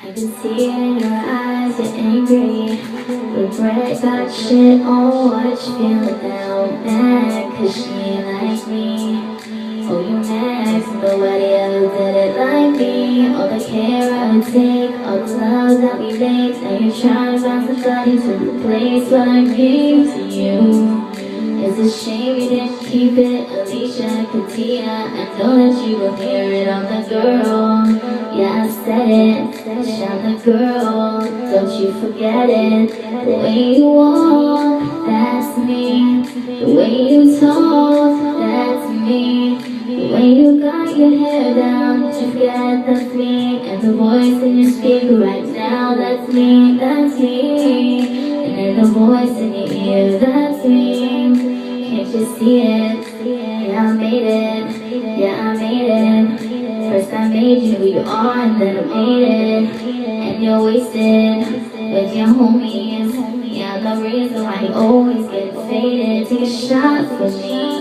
I can see it in your eyes, you're angry. Regret got shit on what you feeling now. Mad cause she ain't like me. Oh, you mad cause nobody ever did it like me. All the care I would take, all the love that we made. Now you're trying to find somebody to replace what I gave to you. It's a shame you didn't keep it, Alicia, Katia. I know that you will hear it, I'm the girl. Yeah, I said it, I'm the girl. Don't you forget it. The way you walk, that's me. The way you talk, that's me. The way you got your hair down, don't you forget that's me. And the voice in your speaker right now, that's me, that's me. And then the voice in your ear, that's me. Can't you see it? Yeah, I made it. Yeah, I made it. First I made you who you are, and then I made it. And you're wasted with your homies. Yeah, the reason why you always get faded. Take a shot for me.